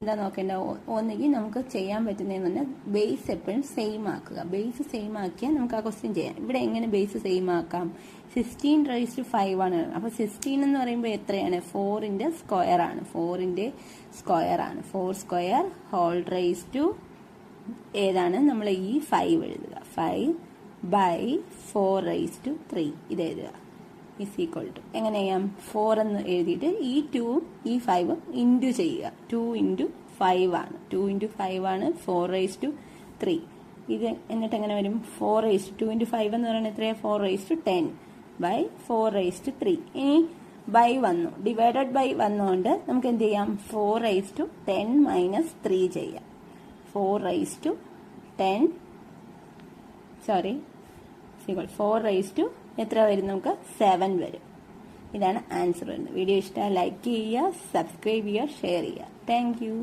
എന്താ നോക്കേണ്ട, ഒന്നുകിൽ നമുക്ക് ചെയ്യാൻ പറ്റുന്നതെന്ന് പറഞ്ഞാൽ ബേസ് എപ്പോഴും സെയിം ആക്കുക. ബേസ് സെയിം ആക്കിയാൽ നമുക്ക് ആ ക്വസ്റ്റ്യൻ ചെയ്യാം. ഇവിടെ എങ്ങനെ ബേസ് സെയിം ആക്കാം? 16⁵ ആണ്. അപ്പോൾ 16 എന്ന് പറയുമ്പോൾ എത്രയാണ്? 4ന്റെ സ്ക്വയർ ആണ്. 4ന്റെ സ്ക്വയർ ആണ്. 4² ഹോൾ റൈസ് ടു ഏതാണ്? നമ്മൾ ഈ 5 എഴുതുക. 5/4�3 ഇത് എഴുതുക. ഇസ് ഈക്വൽ ടു എങ്ങനെ ചെയ്യാം? 4 എന്ന് എഴുതിയിട്ട് ഈ 2ഉം ഈ 5ഉം ഇൻറ്റു ചെയ്യുക. 2 × 5 ആണ്. 2 × 5 ആണ് 4⁵3. ഇത് എന്നിട്ട് എങ്ങനെ വരും? 2 × 5 എന്ന് പറയുന്നത് എത്രയാണ്? 410/4�3. ഇനി ബൈ വന്നു, ഡിവൈഡഡ് ബൈ വന്നുകൊണ്ട് നമുക്ക് എന്ത് ചെയ്യാം? 410 - 3 ചെയ്യാം. 4 എത്ര വരും? നമുക്ക് 7 വരും. ഇതാണ് ആൻസർ വരുന്നത്. വീഡിയോ ഇഷ്ടമായി ലൈക്ക് ചെയ്യുക, സബ്സ്ക്രൈബ് ചെയ്യുക, ഷെയർ ചെയ്യുക. Thank you.